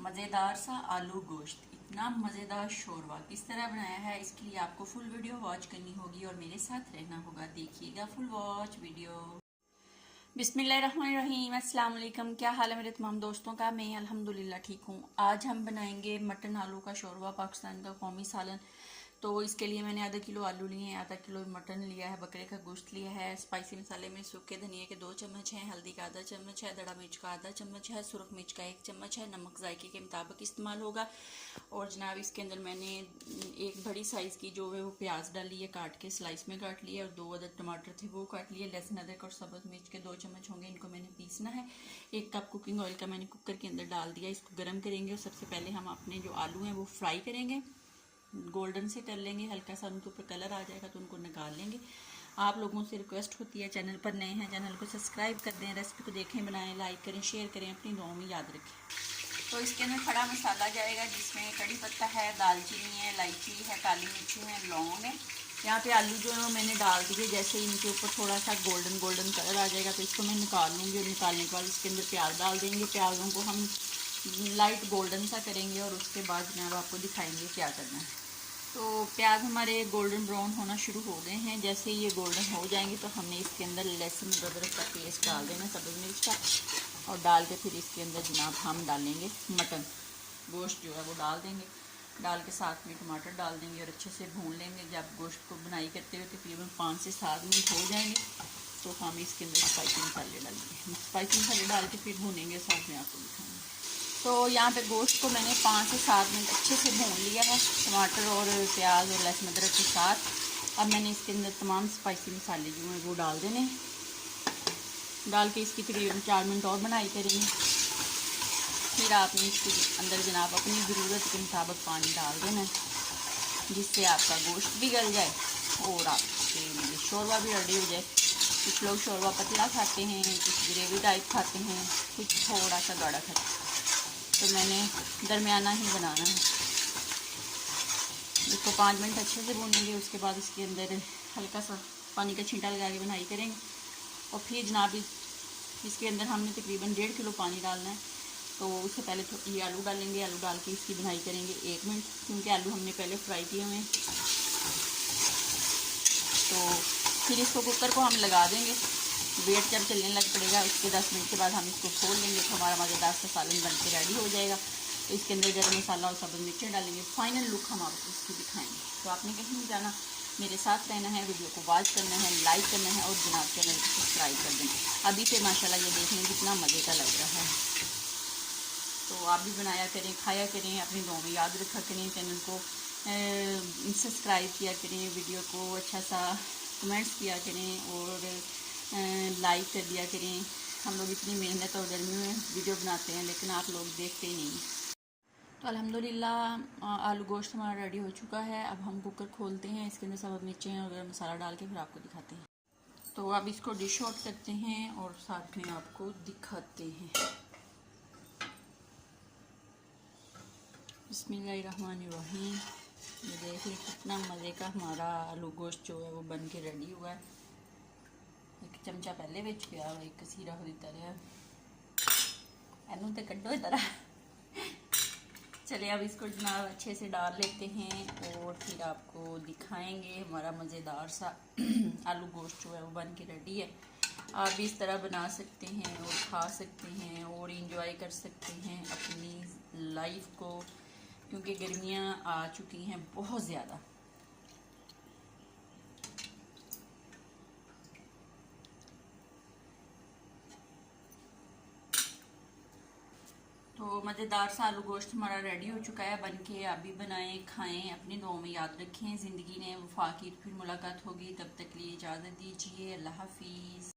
मज़ेदार सा आलू गोश्त, इतना मज़ेदार शोरबा किस तरह बनाया है, इसके लिए आपको फुल वीडियो वॉच करनी होगी और मेरे साथ रहना होगा। देखिएगा फुल वॉच वीडियो। बिस्मिल्लाहिर्रहमानिर्रहीम, अस्सलाम वालेकुम। क्या हाल है मेरे तमाम दोस्तों का? मैं अल्हम्दुलिल्लाह ठीक हूँ। आज हम बनाएंगे मटन आलू का शोरबा, पाकिस्तान का कौमी सालन। तो इसके लिए मैंने आधा किलो आलू लिए हैं, आधा किलो मटन लिया है, बकरे का गोश्त लिया है। स्पाइसी मसाले में सूखे धनिया के 2 चम्मच हैं, हल्दी का आधा चम्मच है, दड़ा मिर्च का आधा चम्मच है, सुरख मिर्च का 1 चम्मच है, नमक जायके के मुताबिक इस्तेमाल होगा। और जनाब इसके अंदर मैंने एक बड़ी साइज़ की जो है वो प्याज डाली है, काट के स्लाइस में काट लिया, और 2 अदद टमाटर थे वो काट लिए। लहसुन अदरक और सब्ज़ मिर्च के 2 चम्मच होंगे, इनको मैंने पीसना है। 1 कप कुकिंग ऑयल का मैंने कुकर के अंदर डाल दिया, इसको गर्म करेंगे। और सबसे पहले हम अपने जो आलू हैं वो फ्राई करेंगे, गोल्डन से कर लेंगे, हल्का सा उनके ऊपर कलर आ जाएगा तो उनको निकाल लेंगे। आप लोगों से रिक्वेस्ट होती है, चैनल पर नए हैं चैनल को सब्सक्राइब कर दें, रेसिपी को देखें, बनाएं, लाइक करें, शेयर करें, अपनी दुआओं में याद रखें। तो इसके अंदर खड़ा मसाला जाएगा, जिसमें कड़ी पत्ता है, दालचीनी है, इलायची है, काली मिर्ची है, लौंग है। यहाँ पे आलू जो है वो मैंने डाल दिए। जैसे इनके ऊपर थोड़ा सा गोल्डन गोल्डन कलर आ जाएगा तो इसको मैं निकाल लूँगी, और निकालने के बाद इसके अंदर प्याज डाल देंगे। प्याज़ों को हम लाइट गोल्डन सा करेंगे और उसके बाद जनाब आपको दिखाएंगे क्या करना है। तो प्याज हमारे गोल्डन ब्राउन होना शुरू हो गए हैं। जैसे ये गोल्डन हो जाएंगे तो हमने इसके अंदर लहसुन अदरक का पेस्ट डाल देना, सब्ज़ मिर्च का, और डाल के फिर इसके अंदर जनाब हम डालेंगे मटन गोश्त जो है वो डाल देंगे। डाल के साथ में टमाटर डाल देंगे और अच्छे से भून लेंगे। जब गोश्त को बुनाई करते हुए तकरीबन 5 से 7 मिनट हो जाएंगे तो हम इसके अंदर स्पाइसी मसाले डालेंगे। स्पाइसी मसाले डाल के फिर भूनेंगे, साथ में आपको दिखाएंगे। तो यहाँ पे गोश्त को मैंने 5 से 7 मिनट अच्छे से भून लिया है, टमाटर और प्याज और लहसुन अदरक के साथ। अब मैंने इसके अंदर तमाम स्पाइसी मसाले जो हैं वो डाल देने, डाल के इसकी तकरीबन 4 मिनट और बनाई करेंगे। फिर आपने इसके अंदर जनाब अपनी ज़रूरत के मुताबिक पानी डाल देना है, जिससे आपका गोश्त भी गल जाए और आपके लिए शोरबा भी रेडी हो जाए। कुछ लोग शोरबा पतला खाते हैं, कुछ ग्रेवी टाइप खाते हैं, कुछ थोड़ा सा गाढ़ा खाते हैं, तो मैंने दरमियाना ही बनाना है। इसको 5 मिनट अच्छे से भूनेंगे। उसके बाद इसके अंदर हल्का सा पानी का छींटा लगा के बनाई करेंगे। और फिर जनाब इसके अंदर हमने तकरीबन 1.5 किलो पानी डालना है। तो उससे पहले ये आलू डालेंगे, आलू डाल के इसकी बनाई करेंगे 1 मिनट, क्योंकि आलू हमने पहले फ्राई किए हुए हैं। तो फिर इसको कुकर को हम लगा देंगे, वेट जब चलने लग पड़ेगा उसके 10 मिनट के बाद हम इसको खोल लेंगे तो हमारा मज़ेदार सा सालन बन के रेडी हो जाएगा। तो इसके अंदर गर्म मसाला और सब्ज़ मिर्चें डालेंगे। फाइनल लुक हम आपको इसकी दिखाएंगे। तो आपने कहीं नहीं जाना, मेरे साथ रहना है, वीडियो को वॉच करना है, लाइक करना है और जनाब चैनल को सब्सक्राइब कर देना। अभी से माशाल्लाह ये देखने कितना मज़े का लग रहा है। तो आप भी बनाया करें, खाया करें, अपनी दुआ में याद रखा करें, चैनल को सब्सक्राइब किया करें, वीडियो को अच्छा सा कमेंट्स किया करें और लाइक कर दिया करें। हम लोग इतनी मेहनत और गर्मी में वीडियो बनाते हैं लेकिन आप लोग देखते ही नहीं। तो अल्हम्दुलिल्लाह आलू गोश्त हमारा रेडी हो चुका है। अब हम कुकर खोलते हैं, इसके अंदर सब मिर्चें और गरम मसाला डाल के फिर आपको दिखाते हैं। तो अब इसको डिश आउट करते हैं और साथ में आपको दिखाते हैं। बिस्मिल्लाहिर्रहमानिर्रहीम। ये देखिए कितना मज़े का हमारा आलू गोश्त जो है वो बन के रेडी हुआ है। एक चमचा पहले विच पिया, एक सीरा हो दिता रहा, एनू तो कड्डो ही तरह। चलिए अब इसको जनाब अच्छे से डाल लेते हैं और फिर आपको दिखाएंगे हमारा मज़ेदार सा आलू गोश्त जो है वो बन के रेडी है। आप भी इस तरह बना सकते हैं और खा सकते हैं और इंजॉय कर सकते हैं अपनी लाइफ को, क्योंकि गर्मियाँ आ चुकी हैं बहुत ज़्यादा। तो मज़ेदार सा आलू गोश्त हमारा रेडी हो चुका है बन के। आप भी बनाएं, खाएं, अपनी दुआओं में याद रखें। ज़िंदगी ने वफा की, फिर मुलाकात होगी, तब तक लिए इजाज़त दीजिए। अल्लाह हाफिज़।